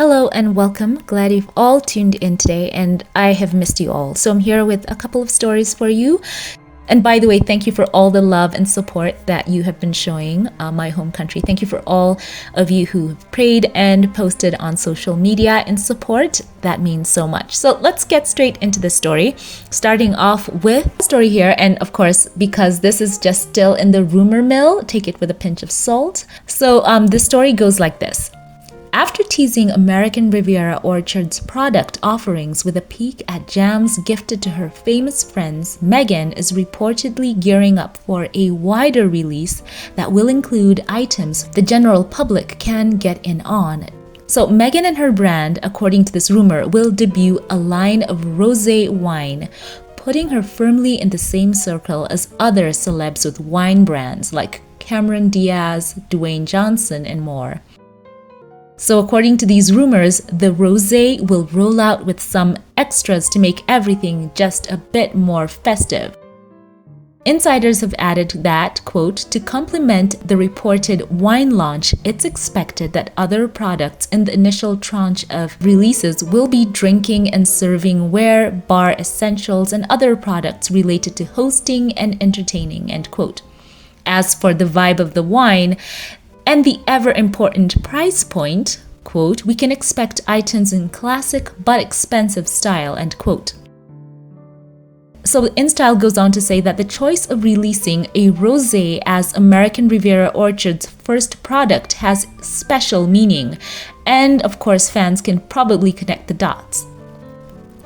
Hello and welcome. Glad you've all tuned in today, and I have missed you all. So I'm here with a couple of stories for you. And by the way, thank you for all the love and support that you have been showing my home country. Thank you for all of you who have prayed and posted on social media in support. That means so much. So let's get straight into the story, starting off with the story here. And of course, because this is just still in the rumor mill, take it with a pinch of salt. So the story goes like this. After teasing American Riviera Orchard's product offerings with a peek at jams gifted to her famous friends, Meghan is reportedly gearing up for a wider release that will include items the general public can get in on. So Meghan and her brand, according to this rumor, will debut a line of rosé wine, putting her firmly in the same circle as other celebs with wine brands like Cameron Diaz, Dwayne Johnson, and more. So according to these rumors, the rosé will roll out with some extras to make everything just a bit more festive. Insiders have added that, quote, to complement the reported wine launch, it's expected that other products in the initial tranche of releases will be drinking and serving ware, bar essentials, and other products related to hosting and entertaining, end quote. As for the vibe of the wine, and the ever-important price point, quote, we can expect items in classic but expensive style, end quote. So InStyle goes on to say that the choice of releasing a rosé as American Riviera Orchard's first product has special meaning, and of course fans can probably connect the dots.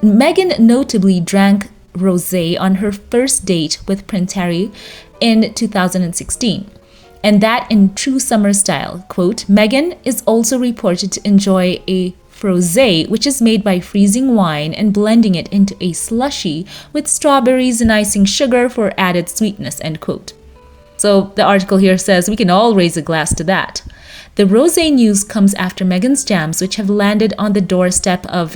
Meghan notably drank rosé on her first date with Prince Harry in 2016. And that in true summer style. Quote, Meghan is also reported to enjoy a frosé, which is made by freezing wine and blending it into a slushy with strawberries and icing sugar for added sweetness, end quote. So the article here says we can all raise a glass to that. The rosé news comes after Meghan's jams, which have landed on the doorstep of,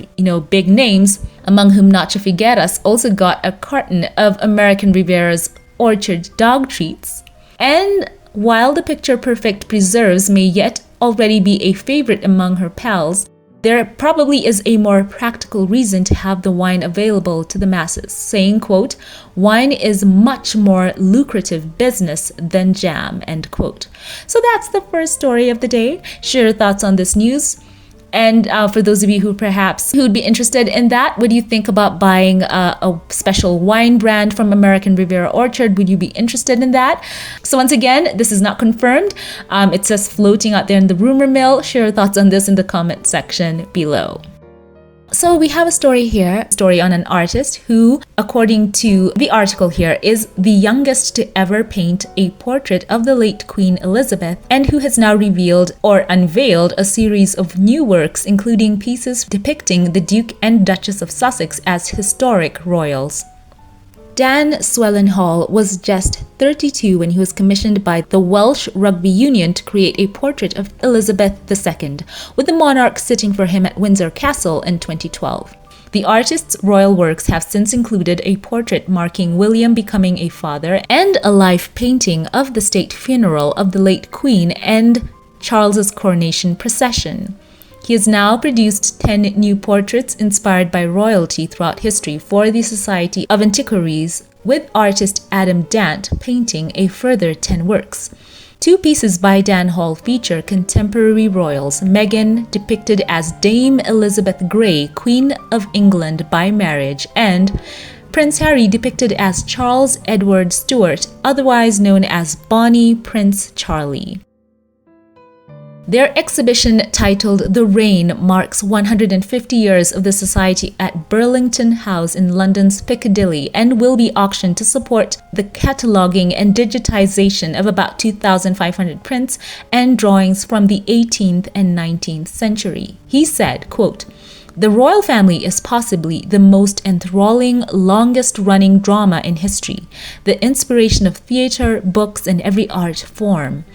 big names, among whom Nacho Figueras also got a carton of American Riviera's Orchard dog treats. And while the picture-perfect preserves may yet already be a favorite among her pals, there probably is a more practical reason to have the wine available to the masses, saying, quote, wine is much more lucrative business than jam, end quote. So that's the first story of the day. Share your thoughts on this news. And for those of you who would be interested in that, would you think about buying a special wine brand from American Riviera Orchard? Would you be interested in that? So once again, this is not confirmed. It's just floating out there in the rumor mill. Share your thoughts on this in the comment section below. So we have a story on an artist who, according to the article here, is the youngest to ever paint a portrait of the late Queen Elizabeth, and who has now revealed or unveiled a series of new works, including pieces depicting the Duke and Duchess of Sussex as historic royals. Dan Swellenhall was just 32 when he was commissioned by the Welsh Rugby Union to create a portrait of Elizabeth II, with the monarch sitting for him at Windsor Castle in 2012. The artist's royal works have since included a portrait marking William becoming a father and a life painting of the state funeral of the late Queen and Charles's coronation procession. He has now produced 10 new portraits inspired by royalty throughout history for the Society of Antiquaries, with artist Adam Dant painting a further 10 works. 2 pieces by Dan Hall feature contemporary royals, Meghan depicted as Dame Elizabeth Grey, Queen of England by marriage, and Prince Harry depicted as Charles Edward Stuart, otherwise known as Bonnie Prince Charlie. Their exhibition, titled The Reign, marks 150 years of the Society at Burlington House in London's Piccadilly and will be auctioned to support the cataloguing and digitization of about 2,500 prints and drawings from the 18th and 19th century. He said, quote, the royal family is possibly the most enthralling, longest-running drama in history, the inspiration of theater, books, and every art form.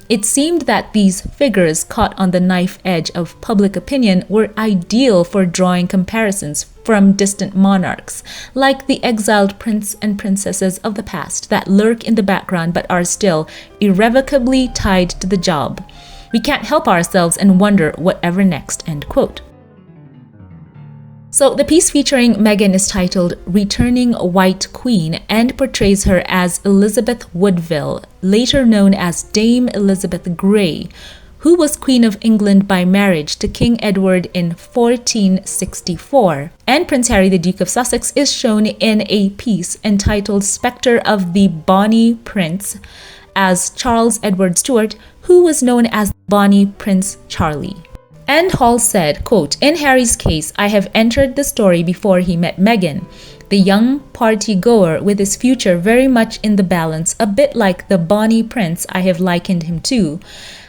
It seemed that these figures caught on the knife edge of public opinion were ideal for drawing comparisons from distant monarchs, like the exiled prince and princesses of the past that lurk in the background but are still irrevocably tied to the job. We can't help ourselves and wonder whatever next, end quote. So the piece featuring Meghan is titled Returning White Queen and portrays her as Elizabeth Woodville, later known as Dame Elizabeth Grey, who was Queen of England by marriage to King Edward in 1464. And Prince Harry, the Duke of Sussex, is shown in a piece entitled Spectre of the Bonnie Prince as Charles Edward Stuart, who was known as Bonnie Prince Charlie. And Hall said, quote, "In Harry's case, I have entered the story before he met Meghan, the young party-goer with his future very much in the balance, a bit like the Bonnie Prince I have likened him to.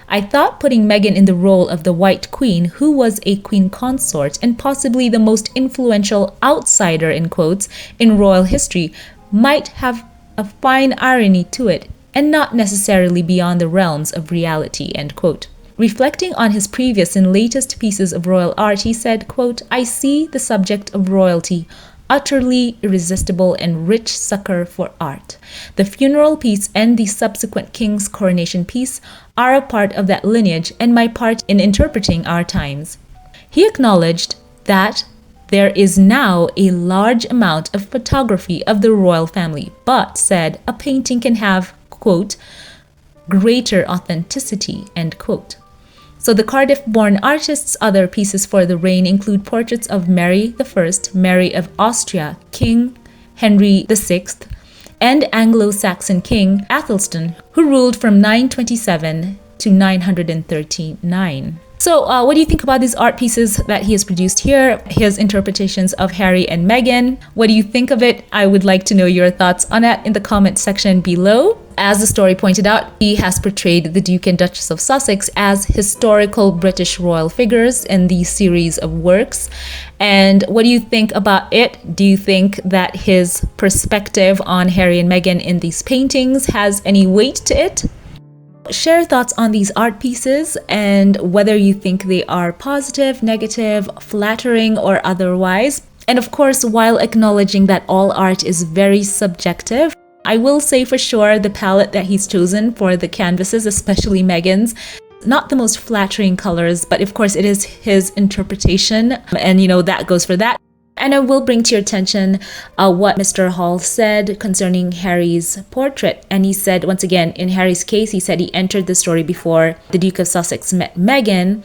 I thought putting Meghan in the role of the White Queen, who was a queen consort and possibly the most influential outsider, in quotes, in royal history, might have a fine irony to it and not necessarily beyond the realms of reality," end quote. Reflecting on his previous and latest pieces of royal art, he said, quote, "I see the subject of royalty, utterly irresistible and rich succor for art. The funeral piece and the subsequent king's coronation piece are a part of that lineage and my part in interpreting our times." He acknowledged that there is now a large amount of photography of the royal family, but said a painting can have, quote, "greater authenticity," end quote. So the Cardiff-born artist's other pieces for the reign include portraits of Mary I, Mary of Austria, King Henry VI, and Anglo-Saxon King Athelstan, who ruled from 927 to 939. So what do you think about these art pieces that he has produced here, his interpretations of Harry and Meghan? What do you think of it? I would like to know your thoughts on that in the comment section below. As the story pointed out, he has portrayed the Duke and Duchess of Sussex as historical British royal figures in these series of works. And what do you think about it? Do you think that his perspective on Harry and Meghan in these paintings has any weight to it? Share thoughts on these art pieces and whether you think they are positive, negative, flattering, or otherwise. And of course, while acknowledging that all art is very subjective, I will say for sure the palette that he's chosen for the canvases, especially Meghan's, not the most flattering colors, but of course it is his interpretation, and that goes for that. And I will bring to your attention what Mr. Hall said concerning Harry's portrait. And he said, once again, in Harry's case, he said he entered the story before the Duke of Sussex met Meghan.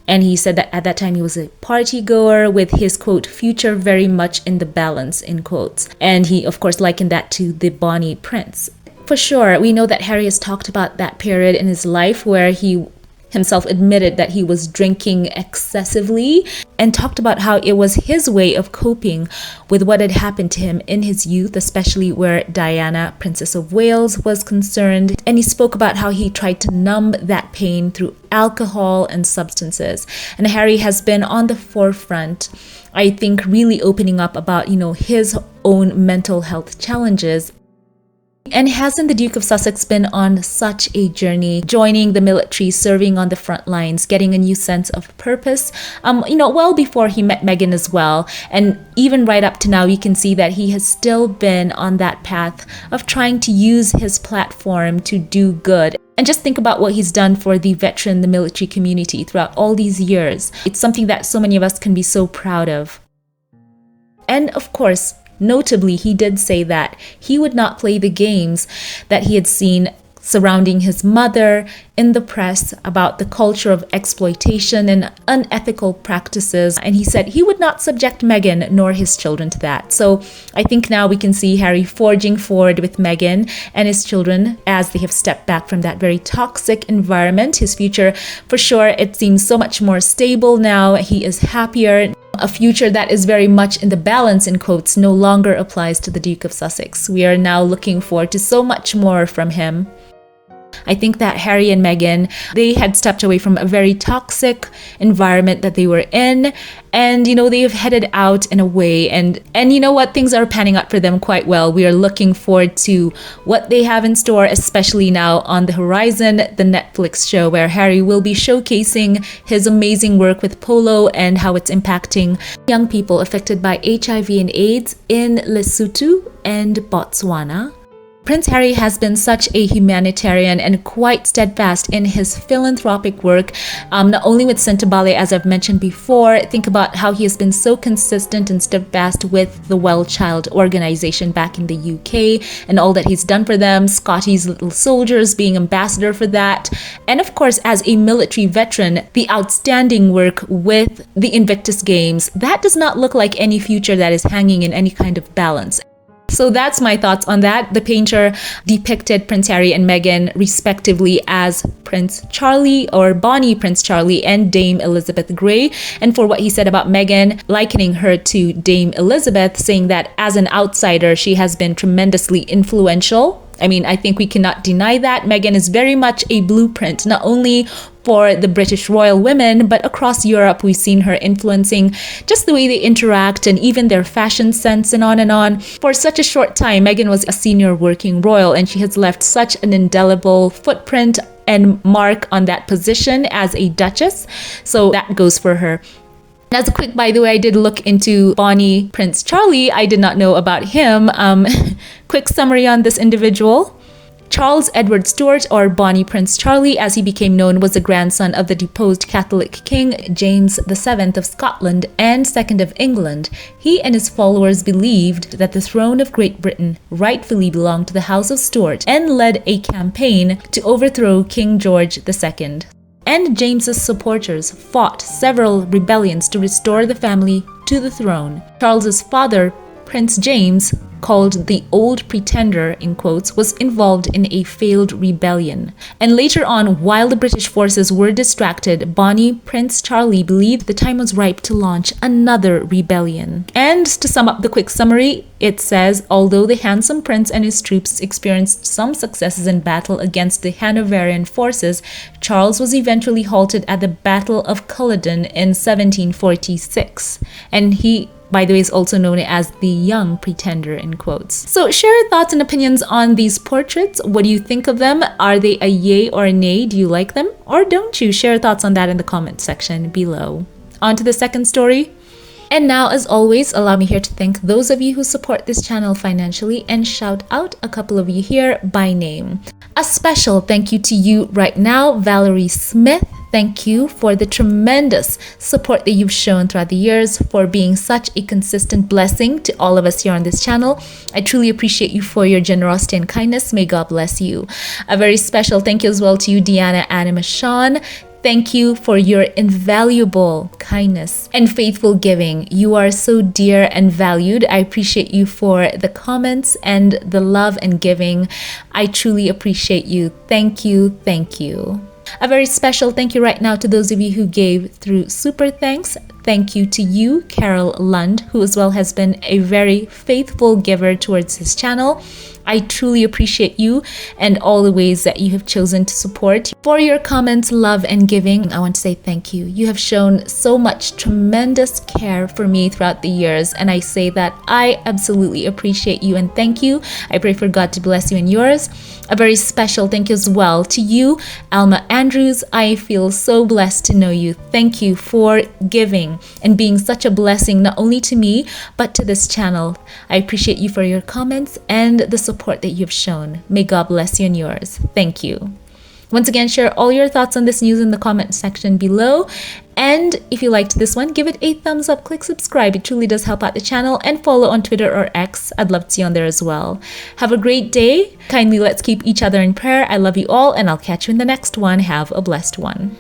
And he said that at that time he was a party goer with his, quote, "future very much in the balance," in quotes. And he, of course, likened that to the Bonnie Prince. For sure, we know that Harry has talked about that period in his life where he himself admitted that he was drinking excessively and talked about how it was his way of coping with what had happened to him in his youth, especially where Diana, Princess of Wales, was concerned. And he spoke about how he tried to numb that pain through alcohol and substances. And Harry has been on the forefront, I think, really opening up about, his own mental health challenges. And hasn't the Duke of Sussex been on such a journey, joining the military, serving on the front lines, getting a new sense of purpose, well before he met Meghan as well. And even right up to now, you can see that he has still been on that path of trying to use his platform to do good. And just think about what he's done for the veteran, the military community throughout all these years. It's something that so many of us can be so proud of. And of course, notably, he did say that he would not play the games that he had seen surrounding his mother in the press about the culture of exploitation and unethical practices. And he said he would not subject Meghan nor his children to that. So I think now we can see Harry forging forward with Meghan and his children as they have stepped back from that very toxic environment. His future, for sure, it seems so much more stable now. He is happier. A future that is very much in the balance, in quotes, no longer applies to the Duke of Sussex. We are now looking forward to so much more from him. I think that Harry and Meghan, they had stepped away from a very toxic environment that they were in, and they have headed out in a way, and you know what, things are panning out for them quite well. We are looking forward to what they have in store, especially now on the horizon, the Netflix show where Harry will be showcasing his amazing work with Polo and how it's impacting young people affected by HIV and AIDS in Lesotho and Botswana. Prince Harry has been such a humanitarian and quite steadfast in his philanthropic work, not only with Centabale, as I've mentioned before. Think about how he has been so consistent and steadfast with the Well Child organization back in the UK and all that he's done for them, Scotty's Little Soldiers being ambassador for that, and of course as a military veteran, the outstanding work with the Invictus Games. That does not look like any future that is hanging in any kind of balance. So that's my thoughts on that. The painter depicted Prince Harry and Meghan respectively as Prince Charlie or Bonnie Prince Charlie and Dame Elizabeth Grey. And for what he said about Meghan, likening her to Dame Elizabeth, saying that as an outsider, she has been tremendously influential. I mean, I think we cannot deny that. Meghan is very much a blueprint, not only for the British royal women, but across Europe, we've seen her influencing just the way they interact and even their fashion sense and on and on. For such a short time, Meghan was a senior working royal, and she has left such an indelible footprint and mark on that position as a duchess. So that goes for her. And as a quick, by the way, I did look into Bonnie Prince Charlie. I did not know about him. Quick summary on this individual. Charles Edward Stuart, or Bonnie Prince Charlie as he became known, was the grandson of the deposed Catholic King James VII of Scotland and II of England. He and his followers believed that the throne of Great Britain rightfully belonged to the House of Stuart and led a campaign to overthrow King George II. And James's supporters fought several rebellions to restore the family to the throne. Charles's father, Prince James, called the Old Pretender, in quotes, was involved in a failed rebellion. And later on, while the British forces were distracted, Bonnie Prince Charlie believed the time was ripe to launch another rebellion. And to sum up the quick summary, it says, although the handsome prince and his troops experienced some successes in battle against the Hanoverian forces, Charles was eventually halted at the Battle of Culloden in 1746. And he, by the way, is also known as the Young Pretender, in quotes. So share your thoughts and opinions on these portraits. What do you think of them? Are they a yay or a nay? Do you like them or don't you? Share your thoughts on that in the comment section below. On to the second story. And now, as always, allow me here to thank those of you who support this channel financially and shout out a couple of you here by name. A special thank you to you right now, Valerie Smith. Thank you for the tremendous support that you've shown throughout the years, for being such a consistent blessing to all of us here on this channel. I truly appreciate you for your generosity and kindness. May God bless you. A very special thank you as well to you, Deanna Anima Sean. Thank you for your invaluable kindness and faithful giving. You are so dear and valued. I appreciate you for the comments and the love and giving. I truly appreciate you. Thank you. Thank you. A very special thank you right now to those of you who gave through Super Thanks. Thank you to you, Carol Lund, who as well has been a very faithful giver towards this channel. I truly appreciate you and all the ways that you have chosen to support. For your comments, love, and giving, I want to say thank you. You have shown so much tremendous care for me throughout the years, and I say that I absolutely appreciate you and thank you. I pray for God to bless you and yours. A very special thank you as well to you, Alma Andrews. I feel so blessed to know you. Thank you for giving and being such a blessing, not only to me, but to this channel. I appreciate you for your comments and the support that you've shown. May God bless you and yours. Thank you. Once again, share all your thoughts on this news in the comment section below. And if you liked this one, give it a thumbs up, click subscribe. It truly does help out the channel, and follow on Twitter or X. I'd love to see you on there as well. Have a great day. Kindly let's keep each other in prayer. I love you all, and I'll catch you in the next one. Have a blessed one.